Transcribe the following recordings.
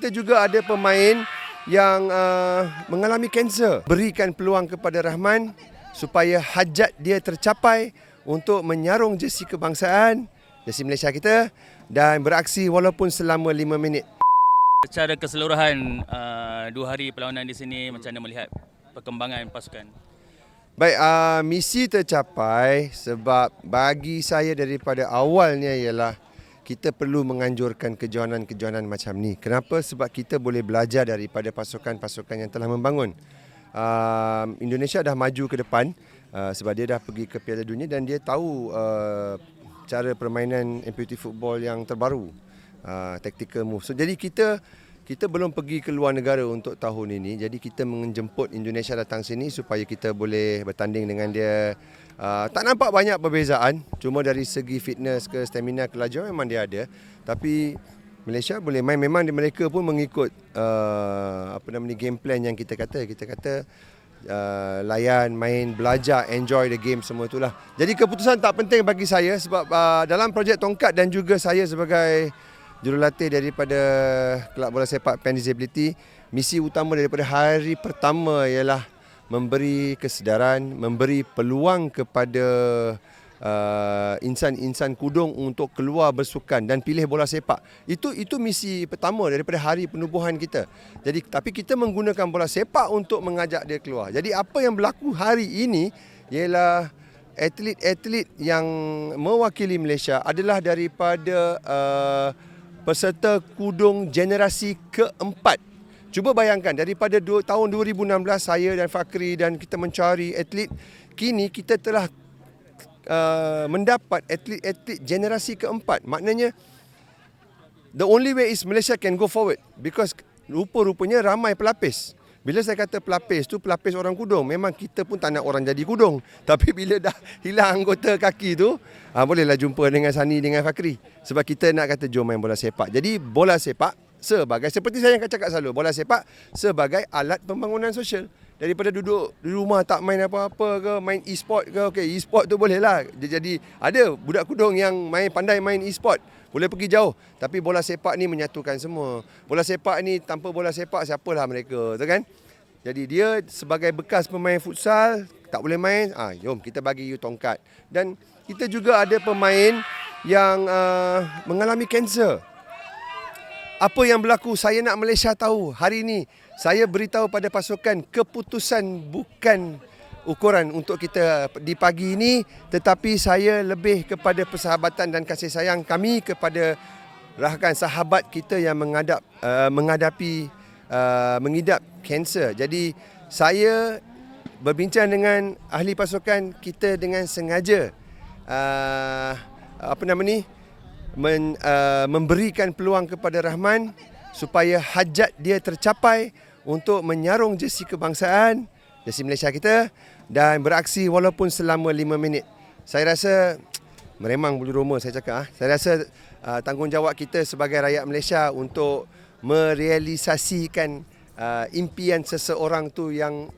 kita juga ada pemain yang mengalami kanser. Berikan peluang kepada Rahman supaya hajat dia tercapai untuk menyarung jersey kebangsaan, jersey Malaysia kita, dan beraksi walaupun selama 5 minit. Secara keseluruhan 2 hari perlawanan di sini, macam mana melihat perkembangan pasukan? Baik, misi tercapai sebab bagi saya daripada awalnya ialah kita perlu menganjurkan kejohanan-kejohanan macam ni. Kenapa? Sebab kita boleh belajar daripada pasukan-pasukan yang telah membangun. Indonesia dah maju ke depan sebab dia dah pergi ke Piala Dunia dan dia tahu cara permainan amputee football yang terbaru, tactical move. So jadi kita belum pergi ke luar negara untuk tahun ini. Jadi kita menjemput Indonesia datang sini supaya kita boleh bertanding dengan dia. Tak nampak banyak perbezaan. Cuma dari segi fitness ke stamina kelajuan memang dia ada. Tapi Malaysia boleh main. Memang mereka pun mengikut game plan yang kita kata. Kita kata layan, main, belajar, enjoy the game, semua itulah. Jadi keputusan tak penting bagi saya sebab dalam projek Tongkat dan juga saya sebagai jurulatih daripada Kelab Bola Sepak Pen Disability, misi utama daripada hari pertama ialah memberi kesedaran, memberi peluang kepada insan-insan kudung untuk keluar bersukan dan pilih bola sepak. Itu misi pertama daripada hari penubuhan kita. Jadi tapi kita menggunakan bola sepak untuk mengajak dia keluar. Jadi apa yang berlaku hari ini ialah atlet-atlet yang mewakili Malaysia adalah daripada peserta kudung generasi keempat. Cuba bayangkan daripada tahun 2016 saya dan Fakri dan kita mencari atlet, kini kita telah mendapat atlet-atlet generasi keempat. Maknanya the only way is Malaysia can go forward because rupa-rupanya ramai pelapis. Bila saya kata pelapis tu pelapis orang kudung, memang kita pun tak nak orang jadi kudung. Tapi bila dah hilang anggota kaki tu, bolehlah jumpa dengan Sani, dengan Fakri. Sebab kita nak kata jom main bola sepak. Jadi bola sepak sebagai, seperti saya yang cakap selalu, bola sepak sebagai alat pembangunan sosial. Daripada duduk di rumah tak main apa-apa ke, main e-sport ke, okey, e-sport tu boleh lah. Jadi ada budak kudung yang pandai main e-sport, boleh pergi jauh. Tapi bola sepak ni menyatukan semua. Bola sepak ni, tanpa bola sepak siapalah mereka, tu kan? Jadi dia sebagai bekas pemain futsal, tak boleh main, jom kita bagi you tongkat. Dan kita juga ada pemain yang mengalami kanser. Apa yang berlaku, saya nak Malaysia tahu. Hari ini saya beritahu pada pasukan, keputusan bukan ukuran untuk kita di pagi ini, tetapi saya lebih kepada persahabatan dan kasih sayang kami kepada rakan sahabat kita yang mengidap kanser. Jadi saya berbincang dengan ahli pasukan kita dengan sengaja memberikan peluang kepada Rahman supaya hajat dia tercapai untuk menyarung jersey kebangsaan, jersey Malaysia kita, dan beraksi walaupun selama 5 minit. Saya rasa meremang bulu roma saya cakap. Saya rasa tanggungjawab kita sebagai rakyat Malaysia untuk merealisasikan impian seseorang tu yang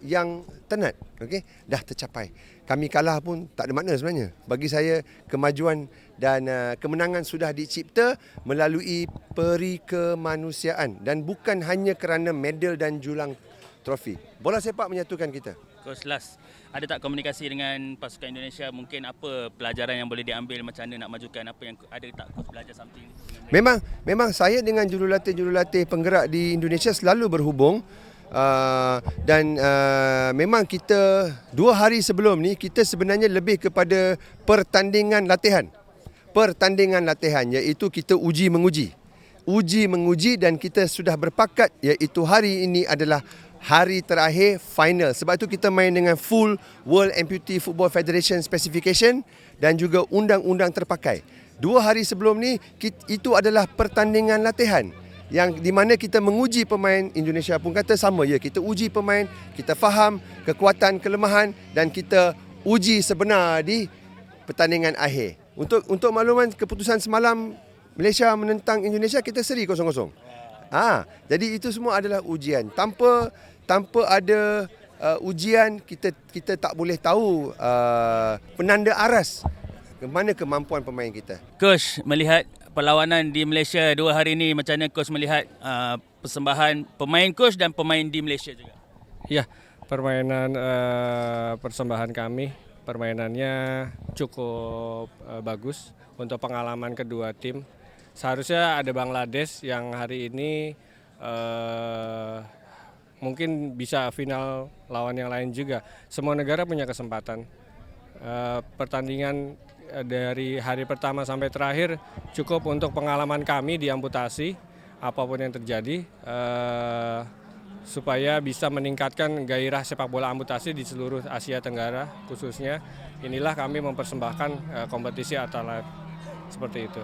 tenat, okey, dah tercapai. Kami kalah pun tak ada makna sebenarnya. Bagi saya kemajuan dan kemenangan sudah dicipta melalui perikemanusiaan dan bukan hanya kerana medal dan julang trofi. Bola sepak menyatukan kita. Coach, last, ada tak komunikasi dengan pasukan Indonesia? Mungkin apa pelajaran yang boleh diambil, macam mana nak majukan, apa yang ada tak coach belajar something? Memang saya dengan jurulatih penggerak di Indonesia selalu berhubung. Dan memang kita 2 hari sebelum ni kita sebenarnya lebih kepada pertandingan latihan, iaitu kita uji menguji dan kita sudah berpakat iaitu hari ini adalah hari terakhir final. Sebab itu kita main dengan full World Amputee Football Federation specification dan juga undang-undang terpakai. 2 hari sebelum ni itu adalah pertandingan latihan yang di mana kita menguji pemain. Indonesia pun kata sama, kita uji pemain, kita faham kekuatan, kelemahan dan kita uji sebenar di pertandingan akhir. Untuk makluman, keputusan semalam Malaysia menentang Indonesia, kita seri 0-0. Jadi itu semua adalah ujian. Tanpa ada ujian, kita tak boleh tahu penanda aras ke mana kemampuan pemain kita. Coach, melihat perlawanan di Malaysia 2 hari ini, macam mana coach melihat persembahan pemain coach dan pemain di Malaysia juga. Ya, permainan persembahan kami, permainannya cukup bagus untuk pengalaman kedua tim. Seharusnya ada Bangladesh yang hari ini mungkin bisa final lawan yang lain juga. Semua negara punya kesempatan. Pertandingan dari hari pertama sampai terakhir cukup untuk pengalaman kami di amputasi, apapun yang terjadi, supaya bisa meningkatkan gairah sepak bola amputasi di seluruh Asia Tenggara khususnya. Inilah kami mempersembahkan kompetisi Atalat seperti itu.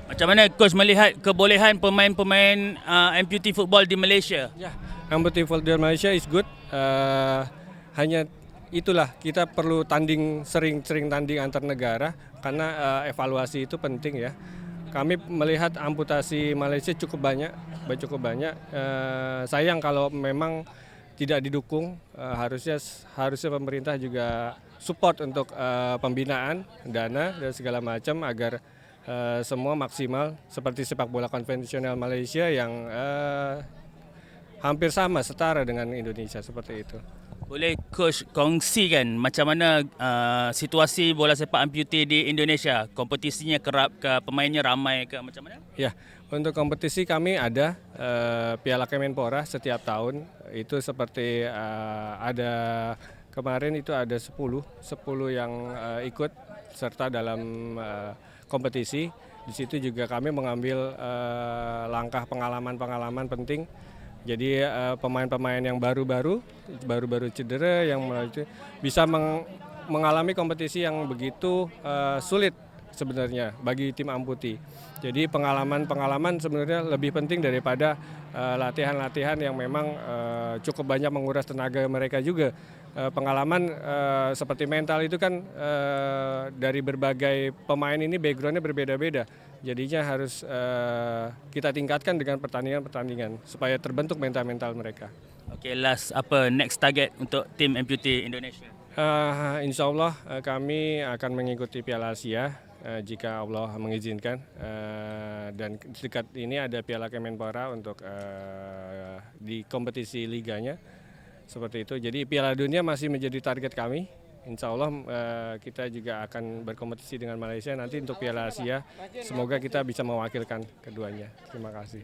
Macam mana coach melihat kebolehan pemain-pemain amputee football di Malaysia? Ya, amputee football di Malaysia is good. Hanya itulah kita perlu sering tanding antar negara karena evaluasi itu penting ya. Kami melihat amputasi Malaysia cukup banyak. Sayang kalau memang tidak didukung. Harusnya pemerintah juga support untuk pembinaan, dana dan segala macam agar semua maksimal seperti sepak bola konvensional Malaysia yang hampir sama setara dengan Indonesia seperti itu. Boleh coach kongsikan macam mana situasi bola sepak amputee di Indonesia? Kompetisinya kerap ke, pemainnya ramai ke, macam mana? Ya, untuk kompetisi kami ada Piala Kemenpora setiap tahun. Itu seperti ada kemarin itu ada 10 yang ikut serta dalam kompetisi. Di situ juga kami mengambil langkah pengalaman penting. Jadi pemain-pemain yang baru cedera yang bisa mengalami kompetisi yang begitu sulit sebenarnya bagi tim amputee. Jadi pengalaman sebenarnya lebih penting daripada latihan-latihan yang memang cukup banyak menguras tenaga mereka juga. Pengalaman seperti mental itu kan dari berbagai pemain ini backgroundnya berbeda-beda. Jadinya harus kita tingkatkan dengan pertandingan supaya terbentuk mental mereka. Oke, last apa next target untuk tim amputee Indonesia? Insya Allah kami akan mengikuti Piala Asia jika Allah mengizinkan. Dan dekat ini ada Piala Kemenpora untuk di kompetisi liganya. Seperti itu. Jadi Piala Dunia masih menjadi target kami. Insya Allah kita juga akan berkompetisi dengan Malaysia nanti untuk Piala Asia. Semoga kita bisa mewakilkan keduanya. Terima kasih.